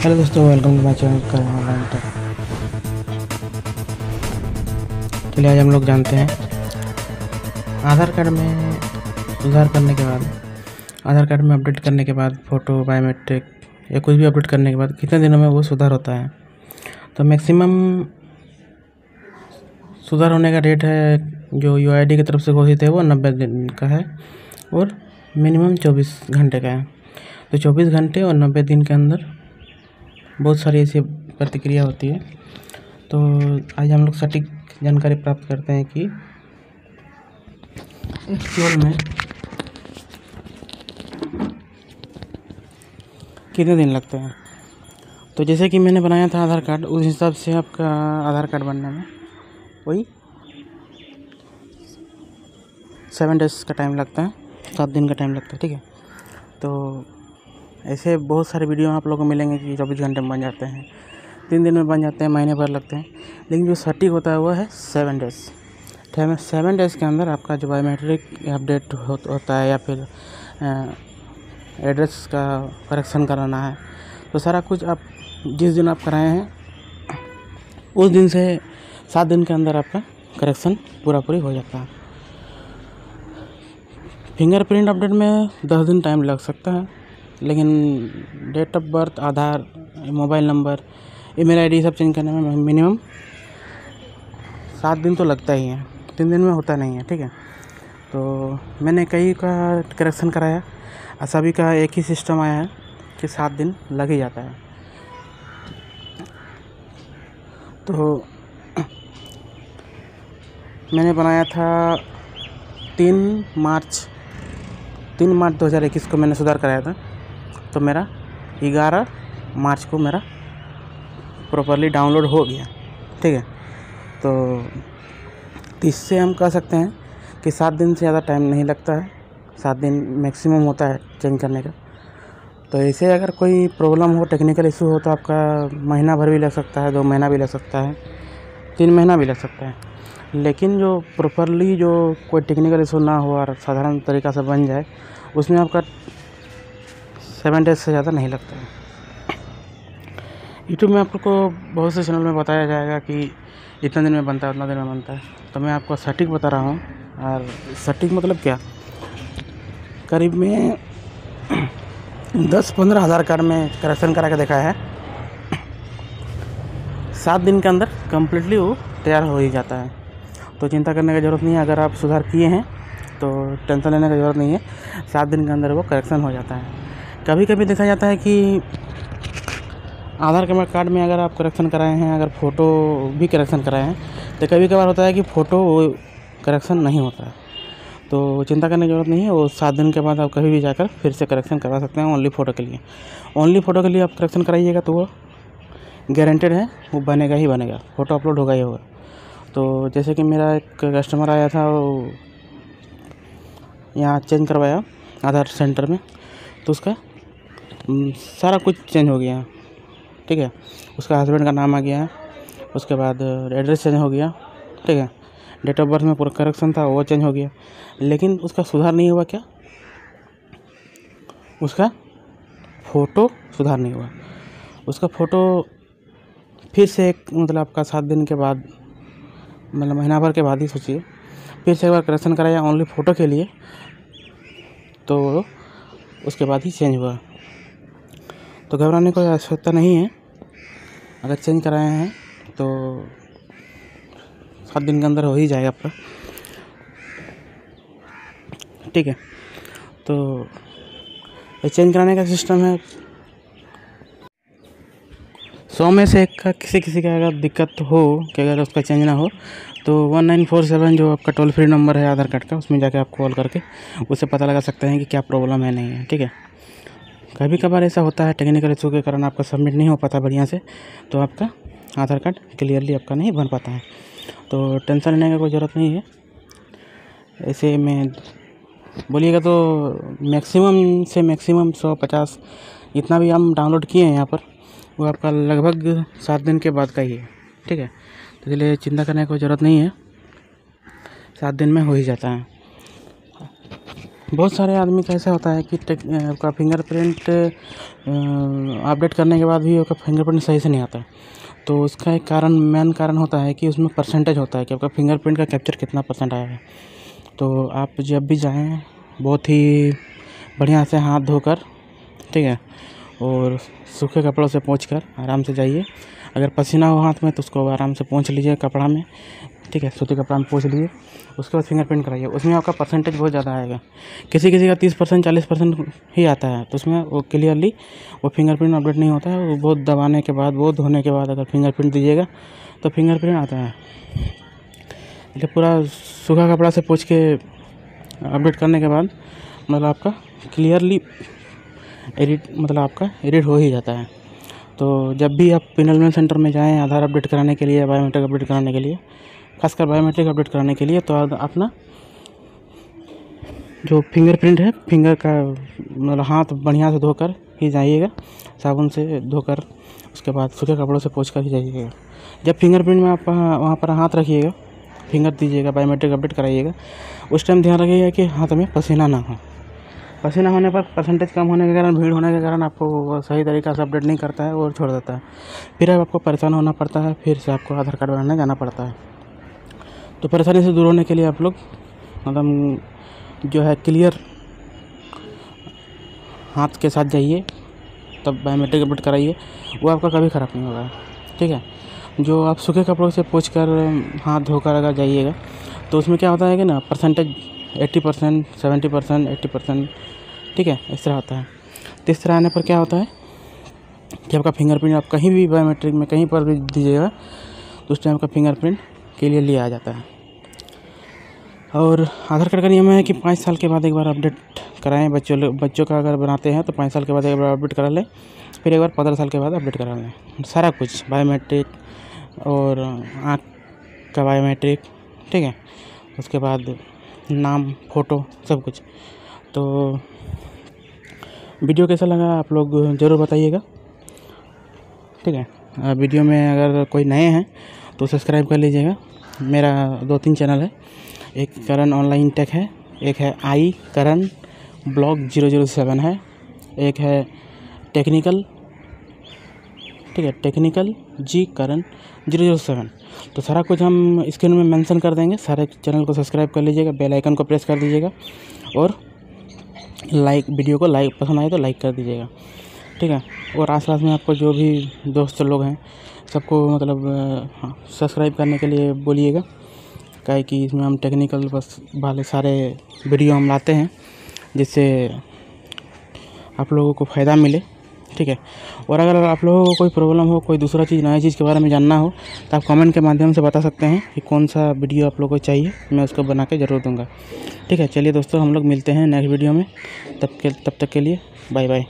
Hello दोस्तों, welcome to my channel Karan online tech. चलिए आज हम लोग जानते हैं आधार कार्ड में सुधार करने के बाद, आधार कार्ड में अपडेट करने के बाद, फ़ोटो, बायोमेट्रिक या कुछ भी अपडेट करने के बाद कितने दिनों में वो सुधार होता है। तो मैक्सिमम सुधार होने का डेट है जो यूआईडी की तरफ से घोषित है वो 90 दिन का है और मिनिमम 24 घंटे का है। तो 24 घंटे और 90 दिन के अंदर बहुत सारी ऐसी प्रतिक्रिया होती है। तो आज हम लोग सटीक जानकारी प्राप्त करते हैं कि एक्चुअल में कितने दिन लगते हैं। तो जैसे कि मैंने बनाया था आधार कार्ड, उस हिसाब से आपका आधार कार्ड बनने में वही 7 डेज़ का टाइम लगता है, 7 दिन का टाइम लगता है। ठीक है, तो ऐसे बहुत सारे वीडियो आप लोगों को मिलेंगे कि 24 घंटे में बन जाते हैं, 3 दिन में बन जाते हैं, महीने भर लगते हैं। लेकिन जो सटीक होता है वो है 7 डेज़। 7 डेज़ के अंदर आपका जो बायोमेट्रिक अपडेट होता है या फिर एड्रेस का करेक्शन कराना है, तो सारा कुछ आप जिस दिन आप कराए हैं उस दिन से 7 दिन के अंदर आपका करेक्शन पूरी हो जाता है। फिंगरप्रिंट अपडेट में 10 दिन टाइम लग सकता है, लेकिन date of birth, Aadhaar, mobile number, email ID सब चेंज करने में मिनिमम 7 दिन तो लगता ही है, 3 दिन में होता नहीं है। ठीक है, तो मैंने कई का करेक्शन कराया और सभी का एक ही सिस्टम आया है कि 7 दिन लग ही जाता है। तो मैंने बनाया था 3 मार्च 2021 को मैंने सुधार कराया था। तो मेरा 11 मार्च को मेरा प्रॉपरली डाउनलोड हो गया। ठीक है, तो इससे हम कह सकते हैं कि 7 दिन से ज़्यादा टाइम नहीं लगता है, 7 दिन मैक्सिमम होता है चेंज करने का। तो ऐसे अगर कोई प्रॉब्लम हो, टेक्निकल इशू हो, तो आपका महीना भर भी लग सकता है, 2 महीना भी लग सकता है, 3 महीना भी लग सकता है। लेकिन जो प्रॉपरली जो कोई टेक्निकल इशू ना हो और साधारण तरीक़ा से बन जाए, उसमें आपका 7 डेज़ से ज़्यादा नहीं लगता है। यूट्यूब में आपको बहुत से चैनल में बताया जाएगा कि इतना दिन में बनता है, उतना दिन में बनता है। तो मैं आपको सटीक बता रहा हूँ। और सटीक मतलब क्या, करीब में 10-15 आधार कार्ड में करेक्शन करा के देखा है, 7 दिन के अंदर कम्प्लीटली वो तैयार हो ही जाता है। तो चिंता करने की ज़रूरत नहीं है। अगर आप सुधार किए हैं तो टेंशन लेने की ज़रूरत नहीं है, 7 दिन के अंदर वो करेक्शन हो जाता है। कभी कभी देखा जाता है कि आधार कार्ड में अगर आप करेक्शन कराए हैं, अगर फ़ोटो भी करेक्शन कराए हैं, तो कभी कभार होता है कि फ़ोटो करेक्शन नहीं होता है। तो चिंता करने की ज़रूरत नहीं है, वो 7 दिन के बाद आप कभी भी जाकर फिर से करेक्शन करवा सकते हैं। ओनली फ़ोटो के लिए, आप करेक्शन कराइएगा तो वो गारंटेड है, वो बनेगा ही बनेगा, फ़ोटो अपलोड होगा ही होगा। तो जैसे कि मेरा एक कस्टमर आया था, वो यहाँ चेंज करवाया आधार सेंटर में, तो उसका सारा कुछ चेंज हो गया। ठीक है, उसका हस्बैंड का नाम आ गया, उसके बाद एड्रेस चेंज हो गया। ठीक है, डेट ऑफ बर्थ में पूरा करेक्शन था, वो चेंज हो गया, लेकिन उसका सुधार नहीं हुआ। क्या, उसका फ़ोटो सुधार नहीं हुआ। उसका फ़ोटो फिर से मतलब आपका 7 दिन के बाद, मतलब महीना भर के बाद ही सोचिए, फिर से एक बार करेक्शन कराया ओनली फ़ोटो के लिए, तो उसके बाद ही चेंज हुआ। तो घबराने की आवश्यकता नहीं है। अगर चेंज कराए हैं तो 7 दिन के अंदर हो ही जाएगा आपका। ठीक है, तो ये चेंज कराने का सिस्टम है। 100 में से एक का किसी का अगर दिक्कत हो कि अगर उसका चेंज ना हो, तो 1947 जो आपका टोल फ्री नंबर है आधार कार्ड का, उसमें जाके आप कॉल करके उससे पता लगा सकते हैं कि क्या प्रॉब्लम है, नहीं है। ठीक है, कभी कभार ऐसा होता है टेक्निकल इशू के कारण आपका सबमिट नहीं हो पाता बढ़िया से, तो आपका आधार कार्ड क्लियरली आपका नहीं बन पाता है। तो टेंशन लेने का कोई ज़रूरत नहीं है। ऐसे में बोलिएगा तो मैक्सिमम से मैक्सिमम 150 जितना भी हम डाउनलोड किए हैं यहाँ पर, वो आपका लगभग 7 दिन के बाद का ही है। ठीक है, तो इसलिए चिंता करने की कोई ज़रूरत नहीं है, 7 दिन में हो ही जाता है। बहुत सारे आदमी का ऐसा होता है कि आपका फिंगरप्रिंट अपडेट करने के बाद भी आपका फिंगरप्रिंट सही से नहीं आता। तो उसका एक मेन कारण होता है कि उसमें परसेंटेज होता है कि आपका फिंगरप्रिंट का कैप्चर कितना % आया है। तो आप जब भी जाएं बहुत ही बढ़िया से हाथ धोकर, ठीक है, और सूखे कपड़ों से पोंछकर आराम से जाइए। अगर पसीना हो हाथ में तो उसको आराम से पोंछ लीजिए कपड़ा में, ठीक है, सूती कपड़ा में पोंछ लीजिए। उसके बाद फिंगरप्रिंट कराइए। उसमें आपका परसेंटेज बहुत ज़्यादा आएगा। किसी किसी का 30% 40% ही आता है, तो उसमें वो क्लियरली वो फिंगरप्रिंट अपडेट नहीं होता है। वो बहुत दबाने के बाद, बहुत धोने के बाद अगर फिंगरप्रिंट दीजिएगा तो फिंगरप्रिंट आता है। जब पूरा सूखा कपड़ा से पोंछ के अपडेट करने के बाद मतलब आपका क्लियरली आपका एडिट हो ही जाता है। तो जब भी आप एनरोलमेंट सेंटर में जाएं आधार अपडेट कराने के लिए, बायोमेट्रिक अपडेट कराने के लिए, खासकर बायोमेट्रिक अपडेट कराने के लिए, तो अपना जो फिंगरप्रिंट है, फिंगर का मतलब हाथ बढ़िया से धोकर ही जाइएगा, साबुन से धोकर, उसके बाद सूखे कपड़ों से पोंछकर ही जाइएगा। जब फिंगरप्रिंट में आप वहाँ पर हाथ रखिएगा, फिंगर दीजिएगा, बायोमेट्रिक अपडेट कराइएगा, उस टाइम ध्यान रखिएगा कि हाथ में पसीना ना हो। पसीना होने पर परसेंटेज कम होने के कारण, भीड़ होने के कारण आपको वो सही तरीक़ा से अपडेट नहीं करता है और छोड़ देता है। फिर आपको परेशान होना पड़ता है, फिर से आपको आधार कार्ड बनाने जाना पड़ता है। तो परेशानी से दूर होने के लिए आप लोग मतलब जो है क्लियर हाथ के साथ जाइए, तब बायोमेट्रिक अपडेट कराइए, वो आपका कभी ख़राब नहीं होगा, ठीक है। जो आप सूखे कपड़ों से पोंछकर हाथ धोकर अगर जाइएगा तो उसमें क्या होता है कि ना परसेंटेज 80%, 70%, 80%, ठीक है, इस तरह होता है। तो इस तरह आने पर क्या होता है कि आपका फिंगरप्रिंट आप कहीं भी बायोमेट्रिक में कहीं पर भी दीजिएगा तो उस टाइम का फिंगरप्रिंट क्लियरली आ जाता है। और आधार कार्ड का नियम है कि 5 साल के बाद एक बार अपडेट कराएं। बच्चों का अगर बनाते हैं तो 5 साल के बाद एक बार अपडेट करा लें, फिर एक बार 15 साल के बाद अपडेट करा लें। सारा कुछ बायोमेट्रिक और आँख का बायोमेट्रिक, ठीक है, उसके बाद नाम, फ़ोटो, सब कुछ। तो वीडियो कैसा लगा आप लोग ज़रूर बताइएगा, ठीक है। वीडियो में अगर कोई नए हैं तो सब्सक्राइब कर लीजिएगा। मेरा 2-3 चैनल है, एक करण ऑनलाइन टेक है, एक है आई करण ब्लॉग 007 है, एक है टेक्निकल, ठीक है, टेक्निकल जी करण 007। तो सारा कुछ हम स्क्रीन में मेंशन कर देंगे। सारे चैनल को सब्सक्राइब कर लीजिएगा, बेल आइकन को प्रेस कर दीजिएगा और वीडियो को पसंद आए तो लाइक कर दीजिएगा, ठीक है। और आस-पास में आपको जो भी दोस्त लोग हैं सबको मतलब सब्सक्राइब करने के लिए बोलिएगा, काहे कि इसमें हम टेक्निकल वाले सारे वीडियो हम लाते हैं जिससे आप लोगों को फ़ायदा मिले, ठीक है। और अगर आप लोगों को कोई प्रॉब्लम हो, कोई दूसरा चीज़, नई चीज़ के बारे में जानना हो तो आप कमेंट के माध्यम से बता सकते हैं कि कौन सा वीडियो आप लोगों को चाहिए, मैं उसको बना के ज़रूर दूंगा, ठीक है। चलिए दोस्तों, हम लोग मिलते हैं नेक्स्ट वीडियो में, तब तक के लिए बाय बाय।